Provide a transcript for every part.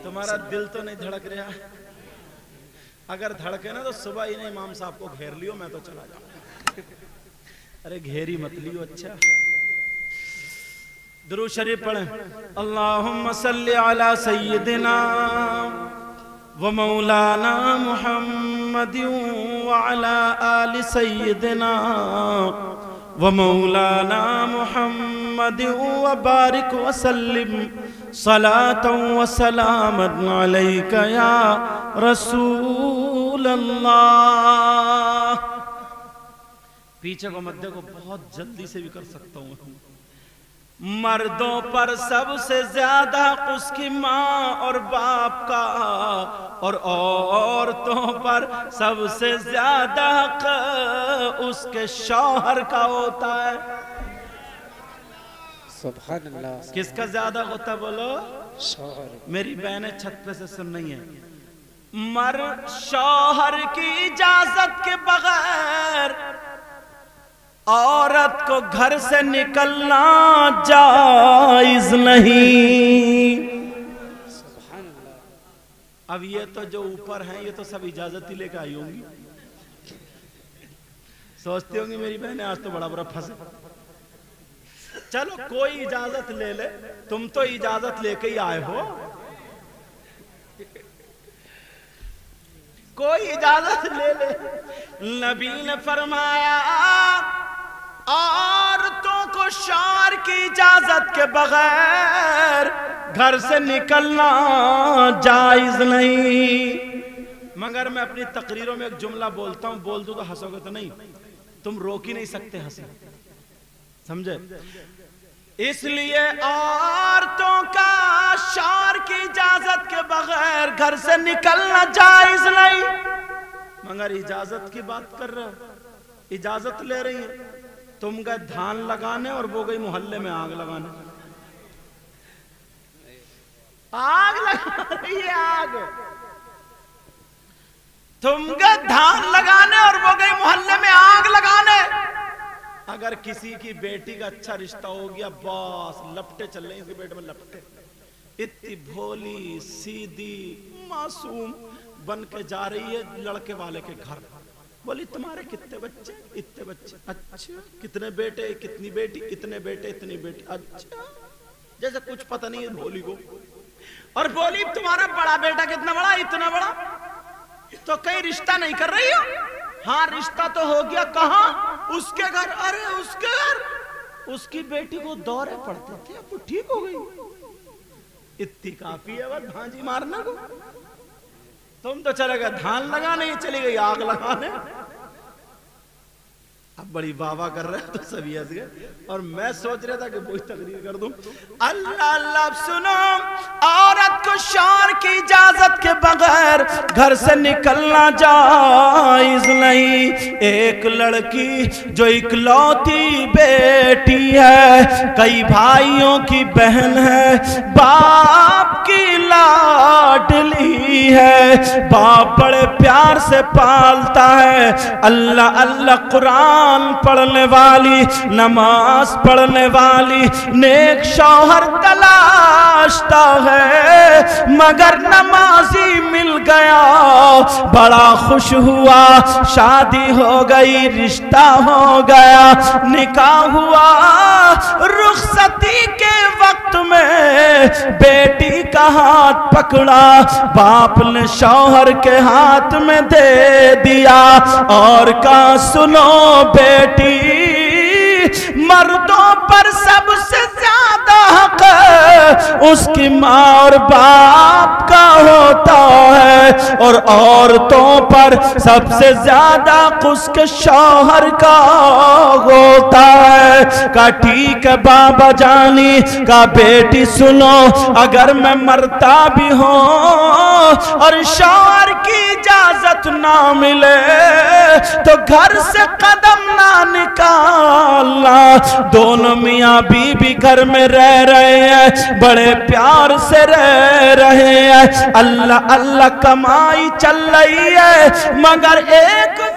تمہارا دل تو نہیں دھڑک رہا؟ اگر دھڑکے نا تو صبح ہی نے امام صاحب کو گھیر لیو، میں تو چلا جاؤں۔ ارے گھیری مت لیو۔ اچھا درود شریف پڑھیں۔ اللہم صلی علی سیدنا و مولانا محمد وعلی آل سیدنا و مولانا محمد وبارک وسلم صلاة و سلام علیک یا رسول اللہ۔ پیچھے کو مدے کو بہت جلدی سے بھی کر سکتا ہوں۔ مردوں پر سب سے زیادہ حق اس کی ماں اور باپ کا، اور عورتوں پر سب سے زیادہ حق اس کے شوہر کا ہوتا ہے۔ سبحان اللہ۔ کس کا زیادہ ہوتا ہے بولو؟ شوہر۔ میری بہنیں چھت پہ سے سن رہی ہیں۔ مرد شوہر کی اجازت کے بغیر عورت کو گھر سے نکلنا جائز نہیں۔ سبحان اللہ۔ اب یہ تو جو اوپر ہیں یہ تو سب اجازت ہی لے کے آئی ہوں گی، سوچتی ہوں گی میری بہنیں آج تو بڑا برا پھنسے۔ چلو کوئی اجازت لے لے، تم تو اجازت لے کے ہی آئے ہو۔ کوئی اجازت لے لے۔ نبی نے فرمایا عورتوں کو شوہر کی اجازت کے بغیر گھر سے نکلنا جائز نہیں۔ مگر میں اپنی تقریروں میں ایک جملہ بولتا ہوں، بول دوں تو ہنسو گے تو نہیں، تم روک ہی نہیں سکتے ہنسی، سمجھے؟ اس لیے عورتوں کا شوہر کی اجازت کے بغیر گھر سے نکلنا جائز نہیں۔ مگر اجازت کی بات کر رہے ہو، اجازت لے رہی ہیں، تم گئے دھان لگانے اور وہ گئی محلے میں آگ لگانے۔ آگ لگا رہی ہے، آگ۔ تم گئے دھان لگانے اور وہ گئی محلے میں آگ لگانے۔ اگر کسی کی بیٹی کا اچھا رشتہ ہو گیا بس لپٹے چل رہے ہیں، اس کے بیٹے میں لپٹے، اتنی بھولی سیدھی معصوم بن کے جا رہی ہے لڑکے والے کے گھر۔ بولی تمہارے کتنے بچے؟ اتنے بچے۔ اچھا کتنے بیٹے؟ کتنی بیٹی؟ اتنے بیٹے اتنی بیٹی۔ اچھا جیسے کچھ پتہ نہیں ہے بھولی کو۔ اور بولی تمہارا بڑا بیٹا کتنا بڑا؟ اتنا بڑا۔ تو کہیں رشتہ نہیں کر رہی ہو؟ ہاں رشتہ تو ہو گیا۔ کہاں؟ اس کے گھر۔ ارے اس کے گھر؟ اس کی بیٹی کو دورے پڑتے تھے، اب وہ ٹھیک ہو گئی، اتنی کافی ہے وہ بھانجی مارنا کو۔ تم تو چلے گئے دھان لگانے، یہ چلی گئی آگ لگانے۔ اب بڑی واہ واہ کر رہے ہیں تو سبھی ہنس گئے، اور میں سوچ رہا تھا کہ وہی تقریر کر دوں۔ اللہ اللہ سنو، عورت کو شوہر کی اجازت کے بغیر گھر سے نکلنا جائز نہیں۔ ایک لڑکی جو اکلوتی بیٹی ہے، کئی بھائیوں کی بہن ہے، باپ کی لاڈلی ہے، باپ بڑے پیار سے پالتا ہے، اللہ اللہ قرآن پڑھنے والی، نماز پڑھنے والی، نیک شوہر تلاشتا ہے، مگر نمازی مل گیا، بڑا خوش ہوا، شادی ہو گئی، رشتہ ہو گیا، نکاح ہوا، رخصتی کے وقت میں بیٹی کا ہاتھ پکڑا، باپ نے شوہر کے ہاتھ میں دے دیا اور کہا سنو بیٹی، مردوں پر سب سے زیادہ حق اس کی ماں اور باپ کا ہوتا ہے، اور عورتوں پر سب سے زیادہ اس کے شوہر کا ہوتا ہے۔ کہا ٹھیک ہے بابا جانی، کہا بیٹی سنو، اگر میں مرتا بھی ہوں اور شوہر کی اجازت نہ ملے تو گھر سے قدم نہ نکالنا، دونوں میاں بیوی گھر میں رہ رہے ہیں، بڑے پیار سے رہ رہے ہیں، اللہ اللہ کمائی چل رہی ہے، مگر ایک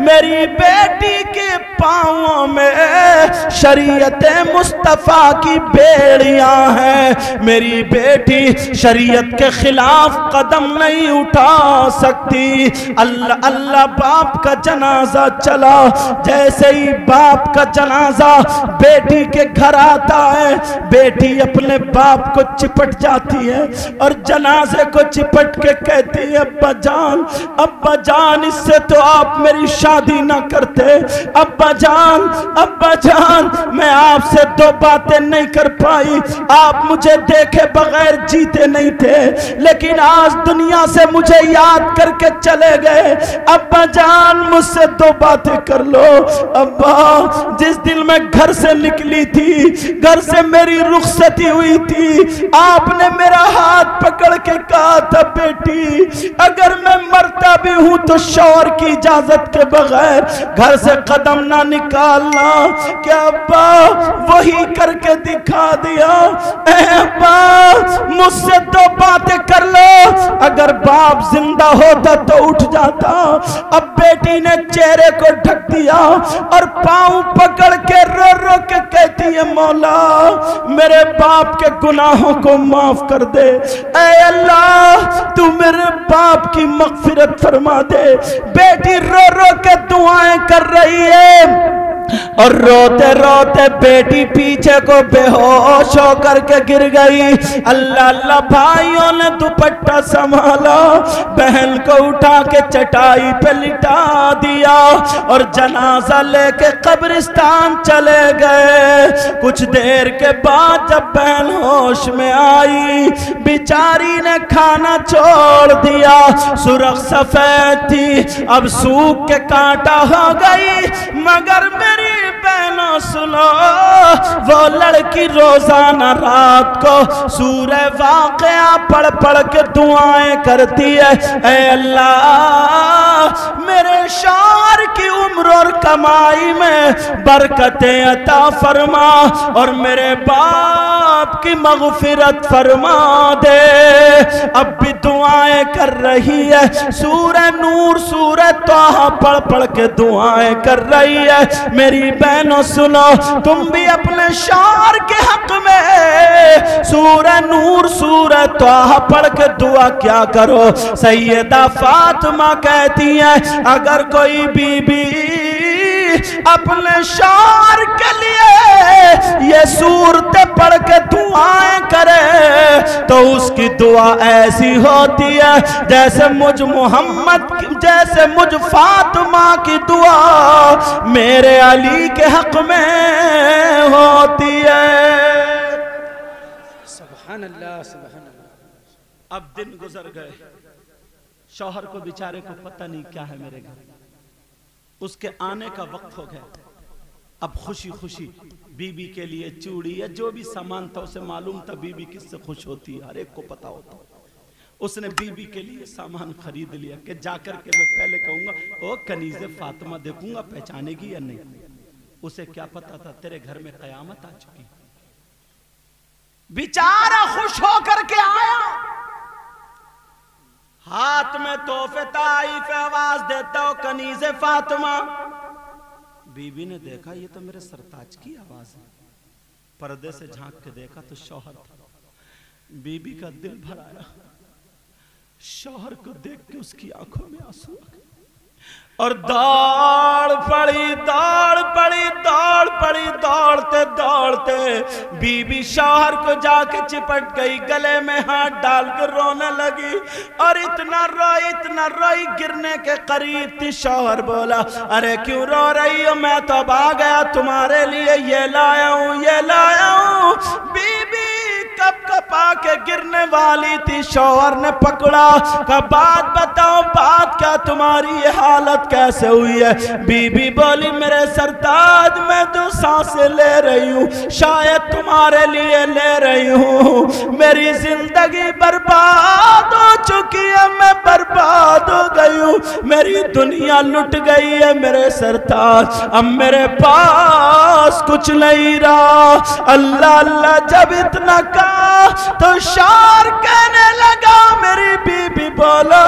میری بیٹی کے پاؤں میں شریعت مصطفیٰ کی بیڑیاں ہیں، میری بیٹی شریعت کے خلاف قدم نہیں اٹھا سکتی۔ اللہ اللہ باپ کا جنازہ چلا، جیسے ہی باپ کا جنازہ بیٹی کے گھر آتا ہے، بیٹی اپنے باپ کو چپٹ جاتی ہے اور جنازے کو چپٹ کے کہتی ہے ابا جان اس سے تو آپ میری شادی نہ کرتے، ابا جان میں آپ سے دو باتیں نہیں کر پائی، آپ مجھے دیکھے بغیر جیتے نہیں تھے، لیکن آج دنیا سے مجھے یاد کر کے چلے گئے، ابا جان مجھ سے دو باتیں کر لو۔ ابا جس دن میں گھر سے نکلی تھی، گھر سے میری رخصتی ہوئی تھی، آپ نے میرا ہاتھ پکڑ کے کہا تھا بیٹی اگر میں مرتا بھی ہوں تو شوہر کی اجازت کے بغیر گھر سے قدم نہ نکالنا۔ کیا ابا وہی کر کے دکھا دیا؟ اے ابا مجھ سے دو باتیں کر لو، اگر باپ زندہ ہوتا تو اٹھ جاتا۔ اب بیٹی نے چہرے کو ڈھک دیا اور پاؤں پکڑ کے رو رو کے کہتی ہے مولا میرے باپ کے گناہوں کو معاف کر دے، اے اللہ تو میرے باپ کی مغفرت فرما دے۔ بیٹی رو رو کے دعائیں کر رہی ہے اور روتے روتے بیٹی پیچھے کو بے ہوش ہو کر کے گر گئی۔ اللہ اللہ بھائیوں نے دوپٹہ سنبھالا، بہن کو اٹھا کے چٹائی پہ لٹا دیا اور جنازہ لے کے قبرستان چلے گئے۔ کچھ دیر کے بعد جب بہن ہوش میں آئی، بیچاری نے کھانا چھوڑ دیا، سرخ سفید تھی اب سوکھ کے کانٹا ہو گئی، مگر میری بہنوں سنو وہ لڑکی روزانہ رات کو سورہ واقعہ پڑھ پڑھ کے دعائیں کرتی ہے، اے اللہ میرے شوہر کی عمر اور کمائی میں برکتیں عطا فرما اور میرے باپ کی مغفرت فرما دے۔ اب بھی دعائیں کر رہی ہے، سورہ نور سورہ طٰہٰ پڑھ پڑھ کے دعائیں کر رہی ہے۔ میری بہنوں سنو تم بھی اپنے شوہر کے حق میں سورہ نور سورہ طٰہٰ پڑھ کے دعا کیا کرو۔ سیدہ فاطمہ کہتی ہیں اگر کوئی بی بی اپنے شوہر کے لیے یہ سورتیں پڑھ کے دعائیں کرے تو اس کی دعا ایسی ہوتی ہے جیسے مجھ فاطمہ کی دعا میرے علی کے حق میں ہوتی ہے۔ سبحان اللہ سبحان اللہ۔ اب دن گزر گئے، شوہر کو بیچارے کو پتہ نہیں کیا ہے میرے گھر، اس کے آنے کا وقت ہو گیا۔ اب خوشی خوشی بی بی کے لیے چوڑی یا جو بھی سامان تھا اسے معلوم تھا بی بی کس سے خوش ہوتی ہے، ہر ایک کو پتا ہوتا۔ اس نے بی بی کے لیے سامان خرید لیا کہ جا کر کے میں پہلے کہوں گا او کنیز فاطمہ دیکھوں گا پہچانے گی یا نہیں۔ اسے کیا پتا تھا تیرے گھر میں قیامت آ چکی۔ بیچارہ خوش ہو کر کے آیا، ہاتھ میں تحفے تحائف آواز دیتا ہو کنیز فاطمہ۔ بی بی نے دیکھا یہ تو میرے سرتاج کی آواز ہے، پردے سے جھانک کے دیکھا تو شوہر تھا۔ بی بی کا دل بھر آیا، شوہر کو دیکھ کے اس کی آنکھوں میں آنسو آ گئے اور دوڑ پڑی دوڑتے دوڑتے بی بی شوہر کو جا کے چپٹ گئی، گلے میں ہاتھ ڈال کر رونے لگی اور اتنا روئی گرنے کے قریب تھی۔ شوہر بولا ارے کیوں رو رہی ہو، میں تو اب آ گیا تمہارے لیے، یہ لایا ہوں۔ بی بی کب کپا کے گرنے والی تھی، شوہر نے پکڑا کہ بات بتاؤ بات کیا تمہاری یہ حالت کیسے ہوئی ہے؟ بی بی بولی میرے سرتاج میں تو سانسیں لے رہی ہوں، شاید تمہارے لیے لے رہی ہوں، میری زندگی برباد ہو چکی ہے، میں برباد ہو گئی ہوں، میری دنیا لٹ گئی ہے میرے سرتاج، اب میرے پاس کچھ نہیں رہا۔ اللہ اللہ جب اتنا کہا تو شوہر کہنے لگا، میری بی بی بولو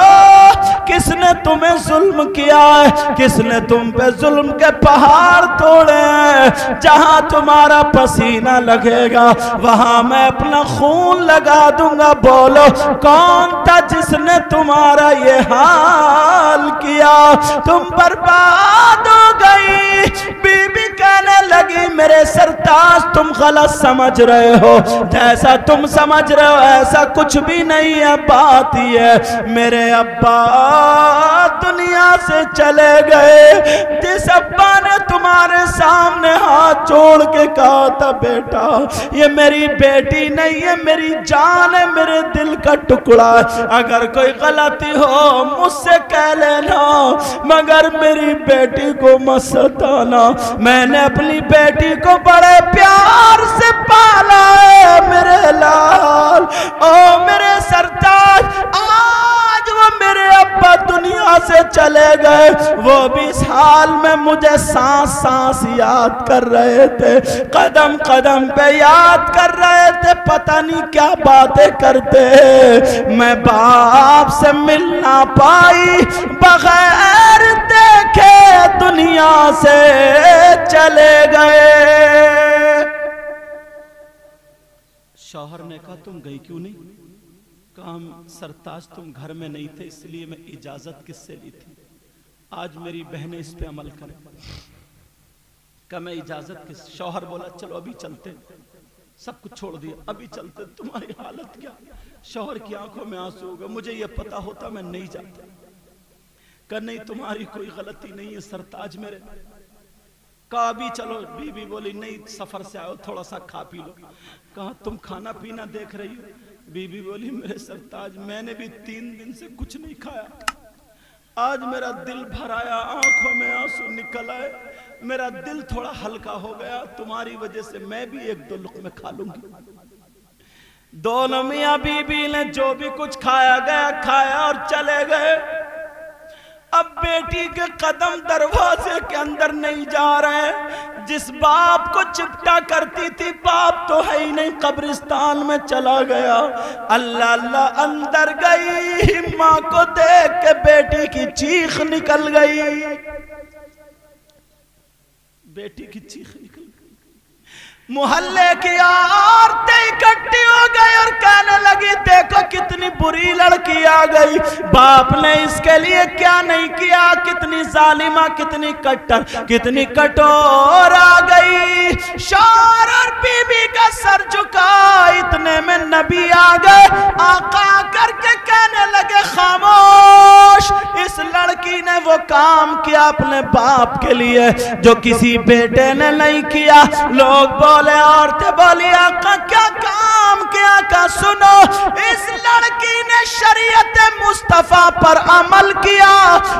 کس نے تمہیں ظلم کیا ہے؟ کس نے تم پہ ظلم کے پہاڑ توڑے ہیں؟ جہاں تمہارا پسینہ لگے گا وہاں میں اپنا خون لگا دوں گا۔ بولو کون تھا جس نے تمہارا یہ حال کیا؟ تم برباد ہو گئی۔ بی بی کہنے لگی میرے سرتاج تم غلط سمجھ رہے ہو، جیسا تم سمجھ رہے ہو ایسا کچھ بھی نہیں ہے۔ بات یہ ہے میرے ابا دنیا سے چلے گئے، جس ابا نے تمہارے سامنے ہاتھ جوڑ کے کہا تھا بیٹا یہ میری بیٹی نہیں ہے، میری جان ہے، میرے دل کا ٹکڑا ہے، اگر کوئی غلطی ہو مجھ سے کہہ لینا مگر میری بیٹی کو مت ستانا، میں نے اپنی بیٹی کو بڑے پیار سے پالا ہے میرے لال۔ او میرے سرتاج آج وہ میرے ابا دنیا سے چلے گئے، وہ بھی اس حال میں مجھے سانس سانس یاد کر رہے تھے، قدم قدم پہ یاد کر رہے تھے، پتہ نہیں کیا باتیں کرتے۔ میں باپ سے مل نہ پائی، بغیر دیکھے دنیا سے چلے گئے۔ شوہر نے کہا تم گئی کیوں نہیں؟ کہا سرتاج تم گھر میں نہیں تھے اس لیے میں اجازت کس سے لی تھی، آج میری بہنیں اس پہ عمل کریں۔ کہا میں اجازت کس؟ شوہر بولا چلو ابھی چلتے، سب کچھ چھوڑ دیا ابھی چلتے، تمہاری حالت کیا؟ شوہر کی آنکھوں میں آنسو ہوگا، مجھے یہ پتا ہوتا میں نہیں جاتا۔ کہا نہیں تمہاری کوئی غلطی نہیں ہے سرتاج میرے۔ کہا ابھی چلو، بی بی بولی نہیں سفر سے آؤ تھوڑا سا کھا پی لو۔ کہا تم کھانا پینا دیکھ رہی ہو؟ بی بی بولی میرے سرتاج میں نے بھی 3 دن سے کچھ نہیں کھایا، آج میرا دل بھر آیا، آنکھوں میں آنسو نکل آئے، میرا دل تھوڑا ہلکا ہو گیا، تمہاری وجہ سے میں بھی 1-2 لقمے کھا لوں گی۔ دونوں میاں بی بی نے جو بھی کچھ کھایا گیا کھایا اور چلے گئے۔ اب بیٹی کے قدم دروازے کے اندر نہیں جا رہے، جس باپ کو چپٹا کرتی تھی باپ تو ہے ہی نہیں، قبرستان میں چلا گیا۔ اللہ اللہ اندر گئی، ماں کو دیکھ کے بیٹی کی چیخ نکل گئی، بیٹی کی چیخ نکل گئی۔ محلے کی عورتیں اکٹھی ہو گئی اور کہنے لگی دیکھو کتنی بری لڑکی آ گئی، باپ نے اس کے لیے کیا نہیں کیا، کتنی ظالمہ، کتنی کٹر، کتنی کٹور آ گئی۔ شوہر اور بی بی کا سر جھکا، اتنے میں نبی آ گئے، آقا کر کے کہنے لگے خاموش، اس لڑکی نے وہ کام کیا اپنے باپ کے لیے جو کسی بیٹے نے نہیں کیا۔ لوگ بولے، عورتیں بولی آقا کیا کام کیا؟ کہا سنو، اس لڑکی نے شریعت مصطفیٰ پر عمل کیا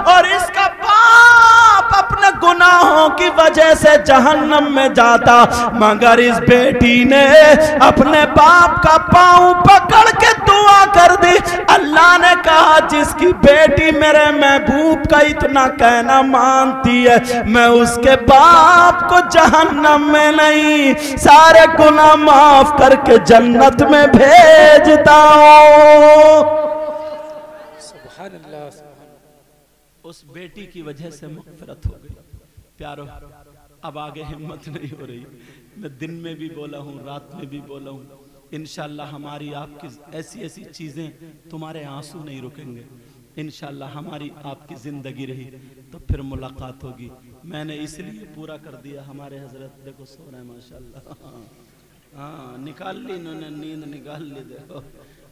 اور اس کا باپ اپنے گناہوں کی وجہ سے جہنم میں جاتا، مگر اس بیٹی نے اپنے باپ کا پاؤں پکڑ کے دعا کر دی۔ اللہ نے کہا جس کی بیٹی میرے محبوب کا اتنا کہنا مانتی ہے میں اس کے باپ کو جہنم میں نہیں سارے گناہ معاف کر کے جنت میں بھیجتا ہوں۔ سبحان اللہ۔ اس بیٹی کی وجہ سے مغفرت ہو گئی۔ پیارو اب آگے ہمت نہیں ہو رہی، میں دن میں بھی بولا ہوں رات میں بھی بولا ہوں، انشاءاللہ ہماری آپ کی ایسی ایسی چیزیں تمہارے آنسو نہیں رکیں گے، انشاءاللہ ہماری آپ کی زندگی رہی تو پھر ملاقات ہوگی۔ میں نے اس لیے پورا کر دیا، ہمارے حضرت دیکھو سو رہے ہیں ماشاءاللہ، ہاں نکال لی انہوں نے نیند نکال لی۔ دیکھو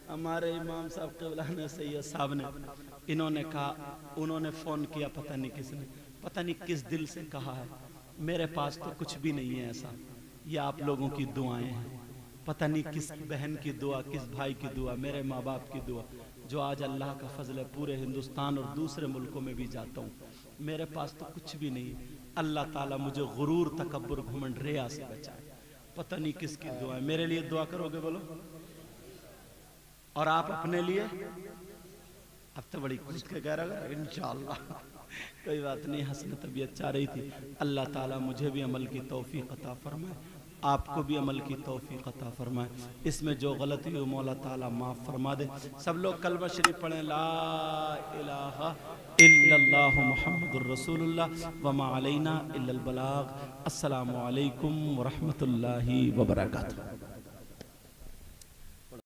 ہمارے امام صاحب قبلہ نے سید صاحب نے انہوں نے کہا، انہوں نے فون کیا پتہ نہیں کس نے، پتہ نہیں کس دل سے کہا ہے، میرے پاس تو کچھ بھی نہیں ہے ایسا، یہ آپ لوگوں کی دعائیں ہیں، پتہ نہیں کس بہن کی دعا، کس بھائی کی دعا، میرے ماں باپ کی دعا، جو آج اللہ کا فضل ہے پورے ہندوستان اور دوسرے ملکوں میں بھی جاتا ہوں، میرے پاس تو کچھ بھی نہیں، اللہ تعالیٰ مجھے غرور تکبر گھمنڈ ریا سے بچائے، پتہ نہیں کس کی دعا ہے۔ میرے لیے دعا کرو گے بولو، اور آپ اپنے لیے؟ اب تو بڑی کچھ کے کہہ رہا ہے انشاءاللہ، کوئی بات نہیں، حسن طبیعت چاہ رہی تھی، اللہ تعالیٰ مجھے بھی عمل کی توفیق عطا فرمائے، آپ کو بھی عمل کی توفیق عطا فرمائے. اس میں جو غلطی ہو مولا تعالیٰ معاف فرما دے. سب لوگ کلمہ شریف پڑھیں. لا الہ الا اللہ محمد الرسول اللہ وما علینا الا البلاغ. السلام علیکم ورحمۃ اللہ وبرکاتہ.